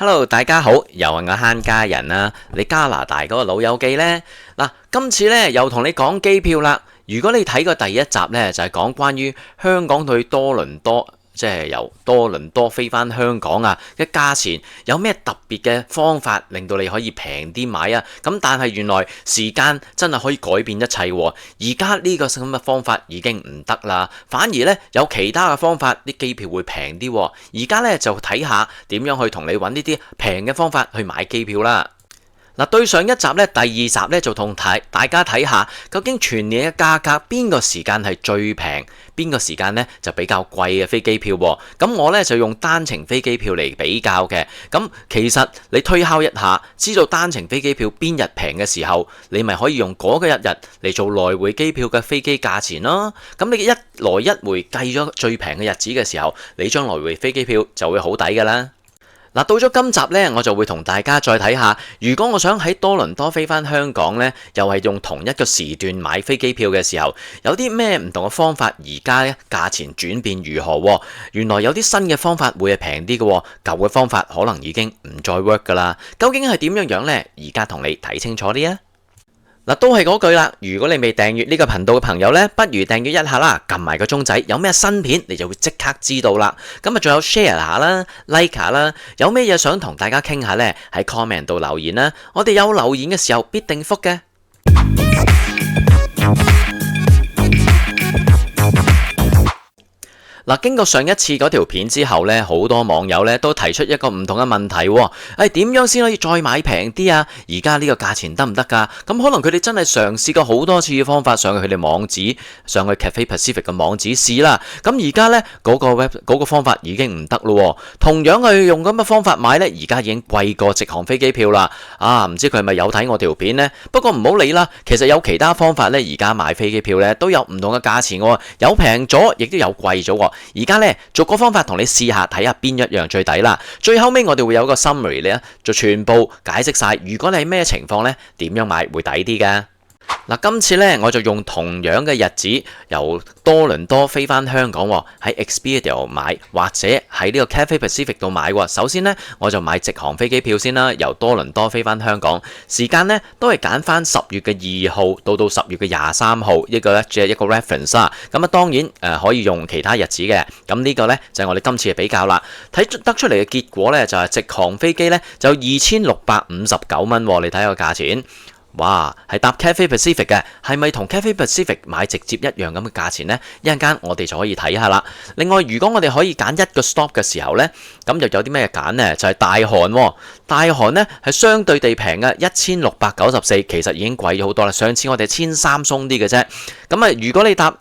Hello，大家好，又係我慳家人啦。你加拿大嗰個老友記呢？嗱，今次呢又同你講機票啦。如果你睇過第一集呢，就係講關於香港去多倫多，即係由多倫多飛返香港啊嘅價錢，有咩特別嘅方法令到你可以平啲買啊？咁但係原來時間真係可以改變一切喎。而家呢個咁嘅方法已經唔得啦，反而呢有其他嘅方法，啲機票會平啲喎。而家呢就睇下點樣去同你揾呢啲平嘅方法去買機票啦。嗱，對上一集呢，第二集呢就同大家睇下究竟全年嘅價格邊個時間係最平，邊個時間呢就比較貴嘅飛機票喎。咁我呢就用單程飛機票嚟比較嘅。咁其實你推敲一下，知道單程飛機票邊日平嘅時候，你咪可以用嗰個一日嚟做來回機票嘅飛機價錢咯。咁你一來一回計咗最平嘅日子嘅時候，你張來回飛機票就會好抵㗎啦。嗱，到咗今集呢，我就會同大家再睇下，如果我想喺多倫多飛返香港呢，又係用同一個時段買飛機票嘅時候，有啲咩唔同嘅方法？而家呢價錢轉變如何？原來有啲新嘅方法會係平啲嘅，舊嘅方法可能已經唔再 work 噶啦。究竟係點樣呢？而家同你睇清楚啲啊！嗱，都係嗰句啦。如果你未訂閱呢個頻道嘅朋友呢，不如訂閱一下啦，撳埋個鐘仔，有咩新片你就會即刻知道啦。咁啊，仲有 share 下啦，like 下啦，有咩嘢想同大家傾下呢？喺 comment 度留言啦。我哋有留言嘅時候必定覆嘅。嗱，經過上一次嗰條片之後呢，好多網友呢都提出一個唔同嘅問題喎。點樣先可以再買平啲啊？而家呢個價錢得唔得㗎？咁可能佢哋真係嘗試過好多次嘅方法，上去佢哋網址，上去 Cathay Pacific 嘅網址試啦。咁而家呢，嗰個方法已經唔得咯。同樣去用咁嘅方法買呢，而家已經貴過直航飛機票啦。唔知佢係咪有睇我條片呢？不過唔好理啦，其實有其他方法呢，而家買飛機票呢都有唔同嘅價錢喎，有平咗，亦都有貴咗喎。而家呢，逐個方法同你試下，睇下邊一樣最抵啦。最後尾我哋會有個 summary 呢，就全部解釋晒。如果你係咩情況呢，點樣買會抵啲㗎？嗱，今次呢，我就用同樣嘅日子由多倫多飛返香港喎，喺 Expedia 買或者喺呢個 Cathay Pacific 度買喎。首先呢，我就買直航飛機票先啦，由多倫多飛返香港，時間呢都係揀翻10月嘅2號到10月嘅23號，一個呢只係一個 reference 啦。咁當然可以用其他日子嘅。咁呢個呢，就係我哋今次嘅比較啦。睇得出嚟嘅結果呢，就係直航飛機呢就2659蚊喎，你睇下個價錢。哇，係搭 Cathay Pacific 嘅，係咪同 Cathay Pacific 買直接一樣咁嘅價錢呢？一陣間我哋就可以睇下啦。另外，如果我哋可以揀一個 stop 嘅時候呢，咁又有啲咩揀呢？就係大韓喎，大韓呢係相對地平嘅，1694，其實已經貴咗好多啦。上次我哋1300鬆啲嘅啫。咁如果你搭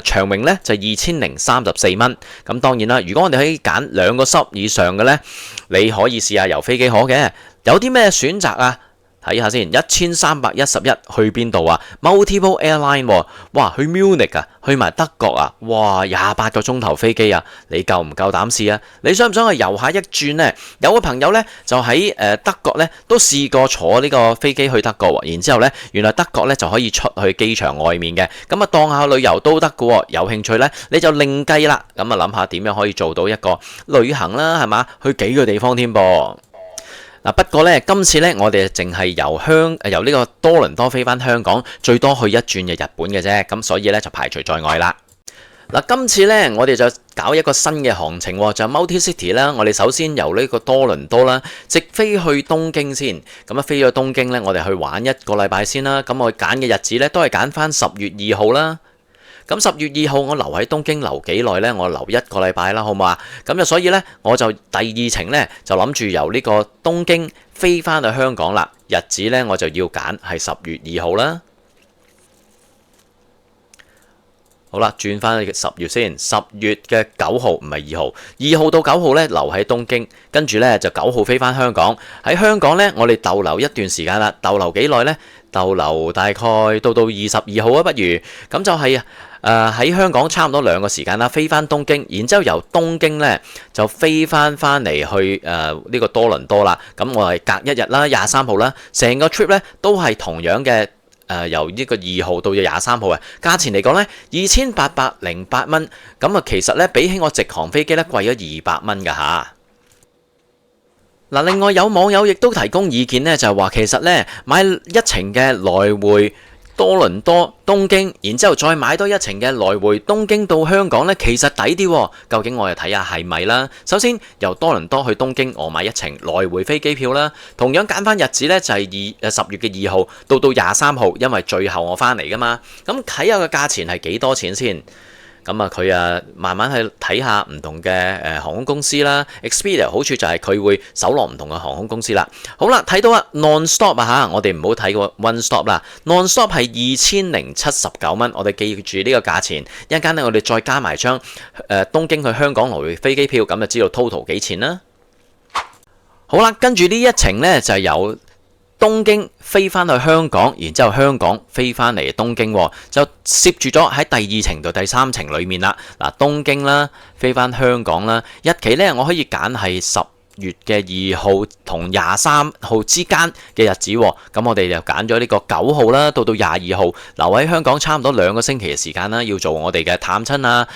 長榮呢，就2034蚊。咁當然啦，如果我哋可以揀2個 stop 以上嘅呢，你可以試下由飛機可嘅。有啲咩選擇啊？睇下先，1311去邊度啊 ？Multiple airline 哇，去 Munich 啊，去埋德國啊，哇，28個鐘頭飛機啊，你夠唔夠膽試啊？你想唔想去遊下一轉呢？有個朋友呢，就喺德國呢，都試過坐呢個飛機去德國喎，然之後呢，原來德國呢就可以出去機場外面嘅，咁當下旅遊都得嘅喎。有興趣呢，你就另計啦。咁諗下點樣可以做到一個旅行啦，係嘛？去幾個地方添噃。不過呢，今次呢，我哋淨係由呢個多倫多飛返香港，最多去一轉嘅日本嘅啫，咁所以呢，就排除在外啦。今次呢，我哋就搞一個新嘅行程，就係 Multi City 啦。我哋首先由呢個多倫多啦，直飛去東京先。咁飛咗東京呢，我哋去玩1個禮拜先啦。咁我揀嘅日子呢，都係揀翻10月2號啦。咁10月2號我留喺東京留幾耐呢？我留1個禮拜啦，好嘛？咁所以呢，我就第2程呢，就諗住由呢個東京飛翻去香港啦。日子呢，我就要揀係10月2號啦。好啦，轉翻去10月先，10月嘅9號唔係2號，2號到9號呢，留喺東京，跟住呢，就9號飛翻香港。喺香港呢，我哋逗留一段時間啦，逗留幾耐呢？逗留大概到22號啊，不如咁就係喺香港差唔多2個時間啦，飛翻東京，然之後由東京呢就飛翻嚟去呢個多倫多啦。咁我係隔一日啦，23號啦，成個 trip 呢都係同樣嘅。由呢個2號到23號啊，價錢嚟講呢，2808蚊，咁其實呢，比起我直航飛機呢貴咗200蚊㗎吓。嗱，另外有網友亦都提供意見呢，就係話其實呢，買一程嘅來回多倫多、東京，然之後再買多一程嘅來回東京到香港呢，其實抵啲喎。究竟我哋睇下係咪啦？首先由多倫多去東京，我買一程來回飛機票啦。同樣揀翻日子呢，就係10月嘅2號到23號，因為最後我翻嚟噶嘛。咁睇下個價錢係幾多錢先？咁啊，佢慢慢去睇下唔同嘅航空公司啦。Expedia 好處就係佢會搜羅唔同嘅航空公司啦。好啦，睇到Non-stop 嚇，我哋唔好睇個 One Stop 啦。Non-stop 係2079蚊，我哋記住呢個價錢。一陣間咧，我哋再加埋張東京去香港來回飛機票，咁就知道 total 幾錢啦。好啦，跟住呢一程呢，就係由東京飛翻去香港，然之後香港飛翻嚟東京，就攝住咗喺第2程到第3程裡面啦。嗱，東京啦，飛翻香港啦，日期呢，我可以揀係10月嘅2號同23號之間嘅日子。咁我哋就揀咗呢個9號啦，到22號留喺香港差唔多2個星期嘅時間啦，要做我哋嘅探親啊、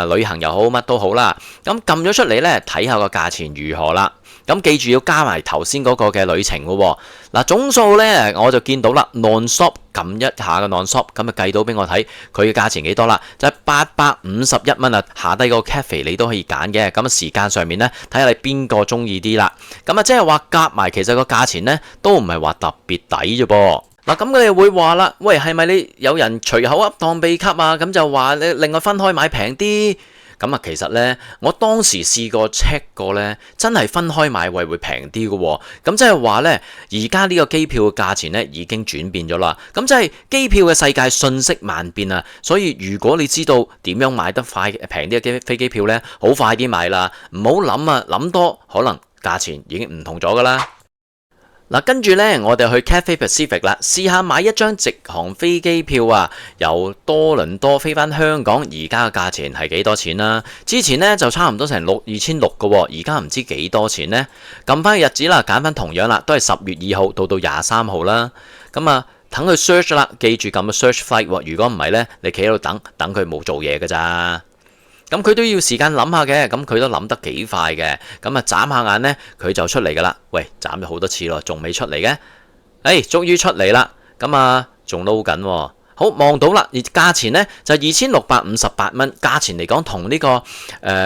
旅行又好乜都好啦。咁撳咗出嚟呢，睇下個價錢如何啦。咁記住要加埋頭先嗰個嘅旅程嘅喎。嗱，總數呢，我就見到啦，Non-stop 撳一下嘅 Non-stop，咁就計到俾我睇佢嘅價錢幾多啦，就係851蚊啊。下低個 cafe 你都可以揀嘅，咁時間上面呢，睇下你邊個中意啲啦。咁即係話夾埋其實個價錢呢，都唔係話特別抵啫噃。嗱，咁佢哋會話啦，喂，係咪你有人隨口噏當秘笈啊？咁就話你另外分開買平啲。咁其實呢，我當時試過 check 過呢，真係分開買會平啲嘅喎。咁即係話呢，而家呢個機票嘅價錢呢已經轉變咗啦。咁即係機票嘅世界瞬息萬變啊！所以如果你知道點樣買得快平啲嘅飛機票呢，好快啲買啦，唔好諗啊，諗多可能價錢已經唔同咗噶啦。嗱，跟住呢，我哋去 Cathay Pacific 啦，試下買一張直航飛機票啊，由多倫多飛翻香港，而家嘅價錢係幾多錢啦？之前呢就差唔多成2600嘅喎，而家唔知幾多錢呢？撳翻日子啦，揀翻同樣啦，都係10月2號到23號啦。咁啊，等佢 search 啦，記住撳個 search flight 喎。如果唔係呢，你企喺度等佢冇做嘢㗎咋。咁佢都要時間諗下嘅，咁佢都諗得幾快嘅，咁啊眨下眼呢，佢就出嚟噶啦。喂，眨咗好多次咯，仲未出嚟嘅？終於出嚟啦，咁啊仲撈緊喎。好，望到啦，而價錢呢，就2658蚊，價錢嚟講同呢個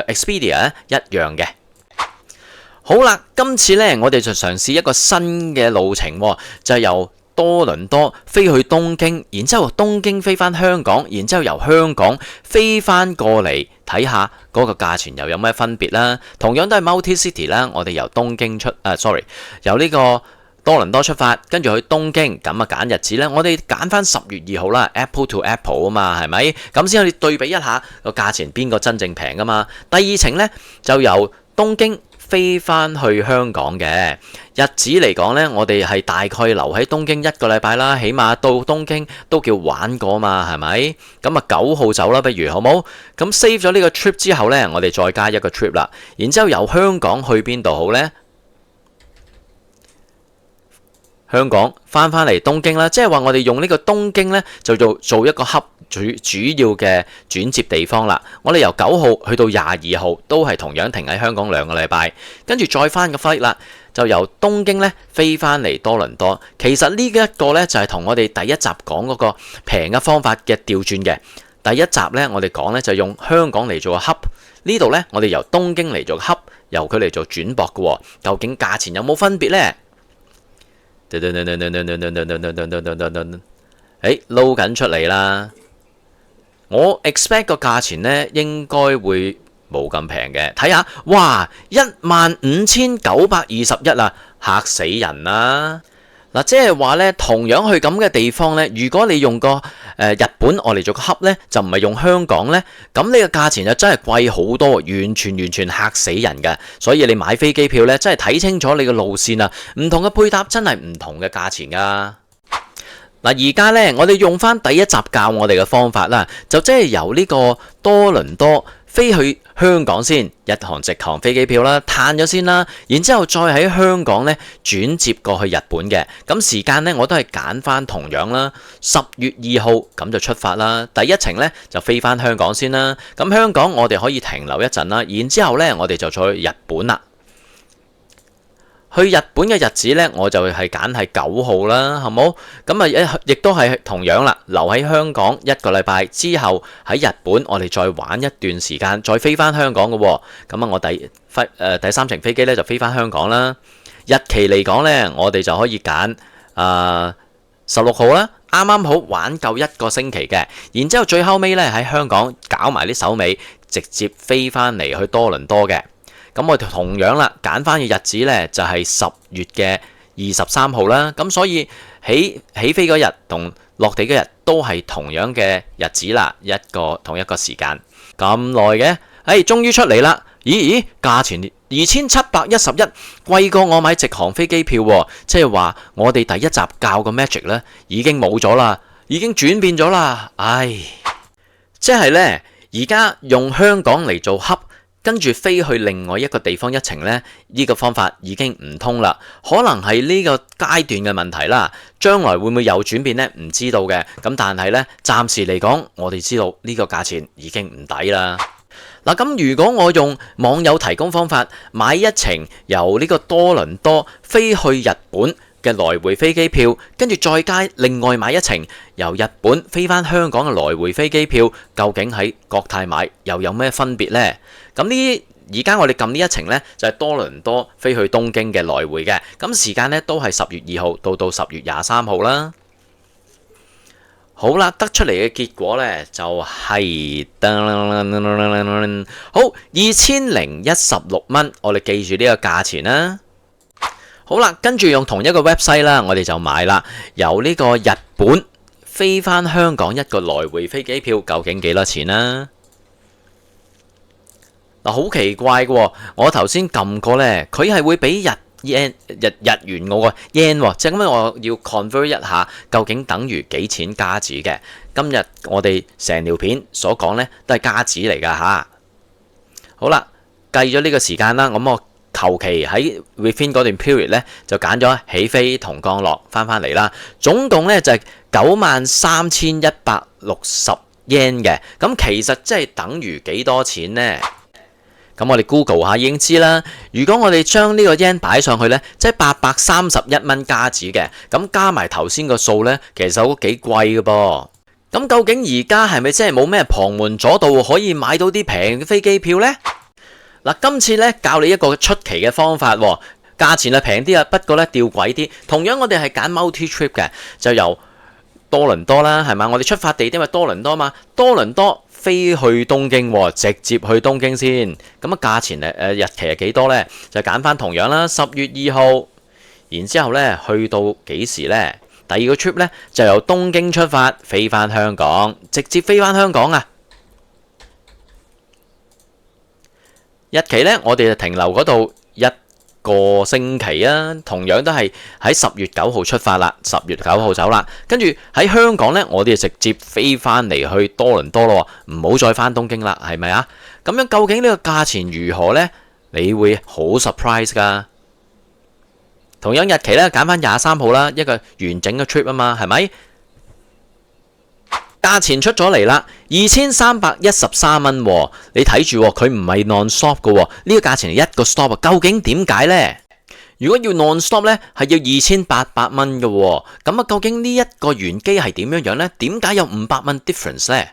Expedia 一樣嘅。好啦，今次呢，我哋就嘗試一個新嘅路程，就係由多倫多飛去東京，然之後東京飛翻香港，然之後由香港飛翻過嚟，睇下嗰個價錢又有咩分別啦。同樣都係 Multi City 啦，我哋由東京由呢個多倫多出發，跟住去東京，咁啊揀日子呢，我哋揀翻10月2號啦 ，Apple to Apple 啊嘛，係咪？咁先可以對比一下個價錢邊個真正平噶嘛。第2程呢，就由東京飛翻去香港嘅日子嚟講呢，我哋係大概留喺東京1個禮拜啦，起碼到東京都叫玩過嘛，係咪？咁啊9號走啦，不如好冇？咁 save 咗呢個 trip 之後呢，我哋再加一個 trip 啦，然之後由香港去邊度好呢？香港翻嚟東京啦，即係話我哋用呢個東京呢，就做一個主要嘅轉接地方啦。我哋由9號去到22號都係同樣停喺香港2個禮拜，跟住再翻個 flight 啦，就由東京呢飛翻嚟多倫多。其實呢一個呢，就係同我哋第一集講嗰個平嘅方法嘅調轉嘅。第一集呢，我哋講呢就用香港嚟做個 hub，呢度呢，我哋由東京嚟做 hub，由佢嚟做轉駁嘅。究竟價錢有冇分別呢？撈緊出嚟啦！我 expect 個價錢呢應該會冇咁平嘅。睇下，哇，15921啊，嚇死人啦！嗱，即係話呢，同樣去咁嘅地方呢，如果你用個日本我嚟做個 hub 呢，就唔係用香港呢，咁呢個價錢就真係貴好多，完全嚇死人嘅。所以你買飛機票呢，真係睇清楚你個路線啊，唔同嘅配搭真係唔同嘅價錢噶。嗱，而家呢，我哋用翻第一集教我哋嘅方法啦，就即係由呢個多倫多飛去香港先，一航直航飛機票啦，嘆咗先啦，然之後再喺香港呢轉接過去日本嘅。咁時間呢，我都係揀翻同樣啦，10月2號咁就出發啦。第一程呢，就飛翻香港先啦。咁香港我哋可以停留一陣啦，然之後呢，我哋就再去日本啦。去日本嘅日子呢，我就係揀係9號啦，好冇？咁啊，亦都係同樣啦，留喺香港1個禮拜之後喺日本，我哋再玩一段時間，再飛翻香港嘅喎。咁啊，我第3程飛機呢就飛翻香港啦。日期嚟講呢，我哋就可以揀16號啦，啱啱好玩夠1個星期嘅。然之後最後尾呢，喺香港搞埋啲手尾，直接飛翻嚟去多倫多嘅。咁我哋同樣啦，揀翻嘅日子呢，就係10月嘅23號啦。咁所以起飛嗰日同落地嗰日都係同樣嘅日子啦，同一個時間。咁耐嘅，終於出嚟啦！咦，價錢2711，貴過我買直航飛機票喎。即係話我哋第一集教個 magic 呢已經冇咗啦，已經轉變咗啦。即係呢，而家用香港嚟做hub，跟住飛去另外一個地方一程呢，呢個方法已經唔通啦。可能係呢個階段嘅問題啦，將來會唔會有轉變呢？唔知道嘅。咁但係呢，暫時嚟講，我哋知道呢個價錢已經唔抵啦。嗱，咁如果我用網友提供方法買一程由呢個多倫多飛去日本嘅來回飛機票，跟住再加另外買一程由日本飛返香港嘅來回飛機票，究竟喺國泰買又有咩分別呢？咁而家我哋撳呢一程呢，就係多倫多飛去東京嘅來回嘅，咁時間呢都係10月2號到10月23號啦。好啦，得出嚟嘅結果呢，就係好2016蚊，我哋記住呢個價錢啦。好啦，跟住用同一個 website 啦，我哋就買啦，由呢個日本飛返香港一個來回飛機票，究竟幾多錢啦？嗱，好奇怪嘅，我頭先撳過呢，佢係會俾日元我個 yen， 即係咁樣，我要 convert 一下，究竟等於幾錢加紙嘅？今日我哋成條片所講呢，都係加紙嚟噶吓。好啦，計咗呢個時間啦，咁我求其喺 within 嗰段 period 呢，就揀咗起飛同降落翻嚟啦。總共呢，就係93,160 yen 嘅。咁其實即係等於幾多錢呢？咁我哋 Google 下已經知啦。如果我哋將呢個 yen 擺上去呢，即係831蚊加紙嘅。咁加埋頭先個數呢，其實都幾貴嘅噃。咁究竟而家係咪真係冇咩旁門左道可以買到啲平嘅飛機票呢？嗱，今次呢，教你一個出奇嘅方法，價錢係平啲啊，不過呢，吊詭啲。同樣我哋係揀 multi trip 嘅，就由多倫多啦，係嘛？我哋出發地點係多倫多嘛，多倫多飛去東京，直接去東京先。咁啊，價錢日期係幾多呢？就揀翻同樣啦，10月2號，然之後呢，去到幾時呢？第二個 trip 呢，就由東京出發，飛翻香港，直接飛翻香港啊！日期呢，我哋就停留嗰度1個星期啊，同樣都係喺10月9號出發啦，10月9號走啦，跟住喺香港呢，我哋就直接飛翻嚟去多倫多咯，唔好再翻東京啦，係咪啊？咁樣究竟呢個價錢如何呢？你會好 surprise 噶。同樣日期呢，揀翻23號啦，一個完整嘅 trip 啊嘛，係咪？價錢出咗嚟啦，2313蚊，你睇住佢唔係 non-stop 嘅，呢個價錢係一個 stop 啊，究竟點解呢？如果要 non-stop 呢，係要2800蚊嘅，咁啊究竟呢一個原機係點樣呢？點解有500蚊 difference 呢？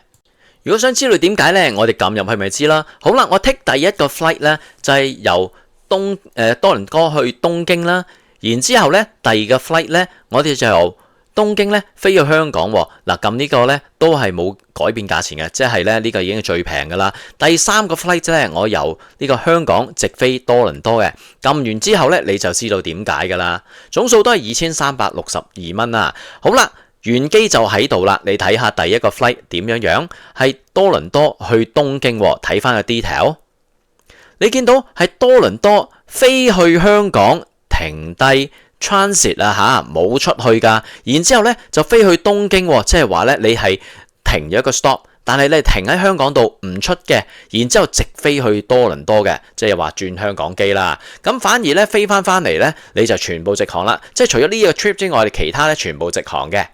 如果想知道點解呢，我哋撳入去咪知啦。好啦，我 take 第一個 flight 呢，就係由多倫多去東京啦，然之後呢，第二個 flight 呢，我哋就由東京咧飛去香港喎，嗱撳呢個咧都係冇改變價錢嘅，即係咧呢個已經係最平噶啦。第三個 flight 咧，我由呢個香港直飛多倫多嘅，撳完之後咧你就知道點解噶啦，總數都係2362蚊啊。好啦，原機就喺度啦，你睇下第一個 flight 點樣樣，係多倫多去東京喎，睇翻個 detail，你見到係多倫多飛去香港停低。transit 啊嚇，冇出去㗎，然之後咧就飛去東京，即係話咧你係停咗一個 stop，但係你停喺香港度唔出嘅，然之後直飛去多倫多嘅，即係話轉香港機啦。咁反而咧飛翻嚟咧，你就全部直航啦，即係除咗呢個 trip 之外，其他咧全部直航嘅。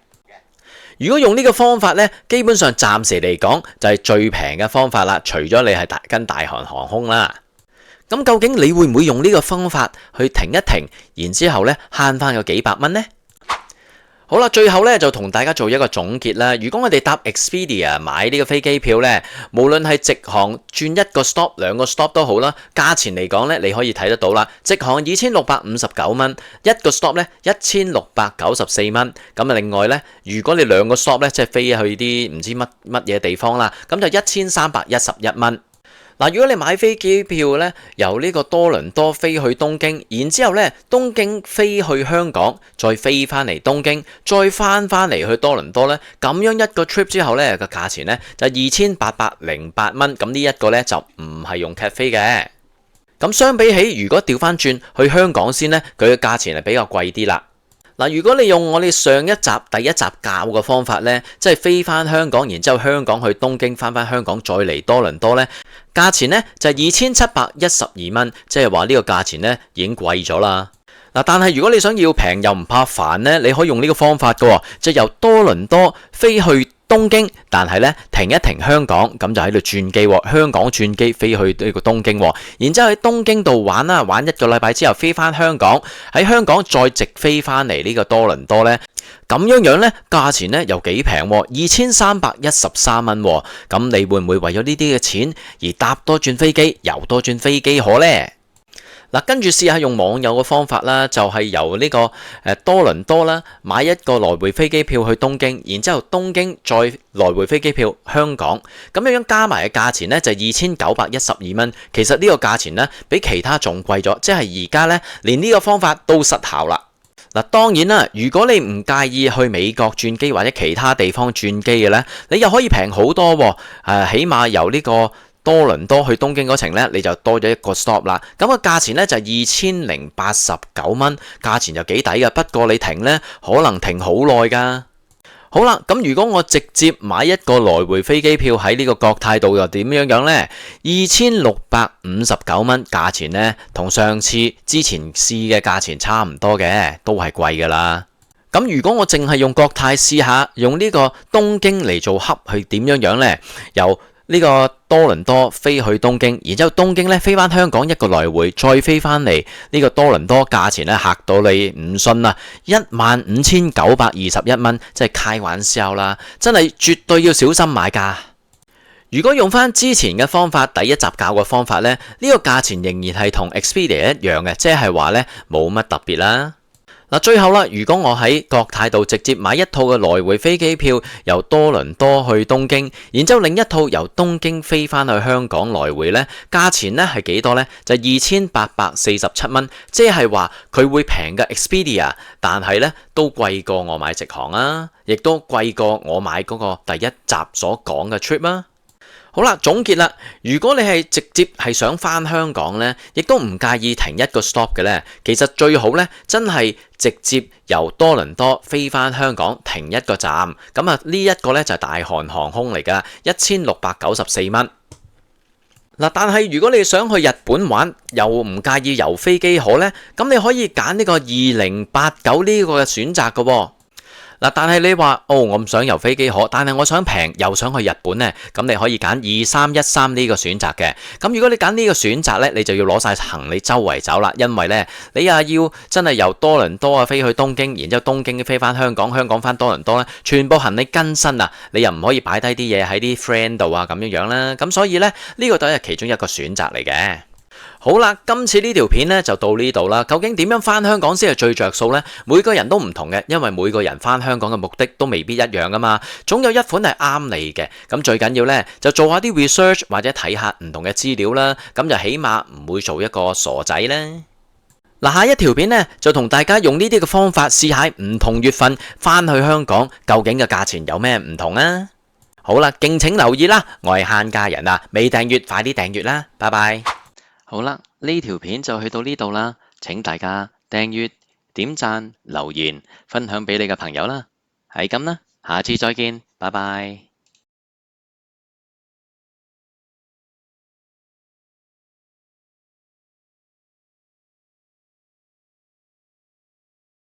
如果用呢個方法咧，基本上暫時嚟講就係最平嘅方法啦，除咗你係跟大韓航空啦。咁究竟你會唔會用呢個方法去停一停，然之後咧慳翻個幾百蚊呢？好啦，最後咧就同大家做一個總結啦。如果我哋搭 Expedia 買呢個飛機票咧，無論係直航轉一個 stop、兩個 stop 都好啦，價錢嚟講咧，你可以睇得到啦。直航2659蚊，一個 stop 咧1694蚊。咁啊，另外咧，如果你兩個 stop 咧，即係飛去啲唔知乜嘢地方啦，咁就1311蚊。嗱，如果你買飛機票咧，由呢個多倫多飛去東京，然之後咧東京飛去香港，再飛翻嚟東京，再翻嚟去多倫多咧，咁樣一個 trip 之後咧個價錢咧就2808蚊，咁呢一個咧就唔係用 cafe 嘅。咁相比起如果調翻轉去香港先咧，佢嘅價錢係比較貴啲啦。嗱，如果你用我哋上一集第一集教嘅方法咧，即係飛翻香港，然之後香港去東京，翻香港再嚟多倫多咧，價錢咧就係2712蚊，即係話呢個價錢咧已經貴咗啦。嗱，但係如果你想要平又唔怕煩咧，你可以用呢個方法嘅，就由多倫多飛去東京，但係咧停一停香港，咁就喺度轉機，香港轉機飛去呢個東京，然之後喺東京度玩啦，玩一個禮拜之後飛翻香港，喺香港再直飛翻嚟呢個多倫多咧，咁樣咧價錢咧又幾平，2313蚊，咁你會唔會為咗呢啲嘅錢而搭多轉飛機，遊多轉飛機河呢？嗱，跟住試下用網友嘅方法啦，就係由呢個多倫多啦買一個來回飛機票去東京，然之後東京再來回飛機票香港，咁樣加埋嘅價錢咧就2912蚊。其實呢個價錢咧比其他仲貴咗，即係而家咧連呢個方法都失效啦。嗱，當然啦，如果你唔介意去美國轉機或者其他地方轉機嘅咧，你又可以平好多喎。起碼由呢個多倫多去東京嗰程咧，你就多咗一個 stop 啦。咁個價錢咧就2089蚊，價錢就幾抵㗎。不過你停咧，可能停好耐㗎。好啦，咁如果我直接買一個來回飛機票喺呢個國泰度又點樣呢？2659蚊，價錢呢同上次之前試嘅價錢差唔多嘅，都係貴㗎啦。咁如果我淨係用國泰試下，用呢個東京嚟做hub去點樣呢？由呢個多倫多飛去東京，然之後東京咧飛翻香港一個來回，再飛翻嚟呢個多倫多，價錢咧嚇到你唔信啊！15921蚊，即係開玩笑啦，真係絕對要小心買㗎。如果用翻之前嘅方法，第一集教嘅方法咧，呢個價錢仍然係同 Expedia 一樣嘅，即係話咧冇乜特別啦。嗱，最後啦，如果我喺國泰度直接買一套嘅來回飛機票，由多倫多去東京，然之後另一套由東京飛翻去香港來回呢，價錢呢係幾多呢？就2847蚊，即係話佢會平嘅 Expedia， 但係呢都貴過我買直航啊，亦都貴過我買嗰個第一集所講嘅 trip 啊。好啦，總結啦，如果你係直接係想翻香港呢，亦都唔介意停一個 stop 嘅呢，其實最好呢，真係直接由多倫多飛翻香港停一個站，咁啊呢一個呢，就係大韓航空嚟噶，1694蚊。嗱，但係如果你想去日本玩，又唔介意遊飛機河呢，咁你可以揀呢個2089呢個嘅選擇嘅喎。嗱，但係你話我唔想遊飛機河，但係我想平又想去日本呢，咁你可以揀2313呢個選擇嘅。咁如果你揀呢個選擇呢，你就要攞晒行李周圍走啦，因為呢，你又要真係由多倫多飛去東京，然之後東京飛翻香港，香港翻多倫多呢，全部行李更新啊，你又唔可以擺低啲嘢喺啲 friend 度啊咁樣啦。咁所以呢，呢個都係其中一個選擇嚟嘅。好啦，今次呢條片呢就到呢度啦。究竟點樣翻香港先係最着數呢？每個人都唔同嘅，因為每個人翻香港嘅目的都未必一樣噶嘛。總有一款係啱你嘅。咁最緊要呢，就做下啲 research 或者睇下唔同嘅資料啦。咁就起碼唔會做一個傻仔呢。嗱，下一條片呢，就同大家用呢啲嘅方法試下唔同月份翻去香港，究竟嘅價錢有咩唔同啊？好啦，敬請留意啦。我係慳家人啊，未訂閱快啲訂閱啦。拜拜。好啦，呢條片就去到呢度啦，請大家訂閱、點讚、留言、分享俾你嘅朋友啦，係咁啦，下次再見，拜拜。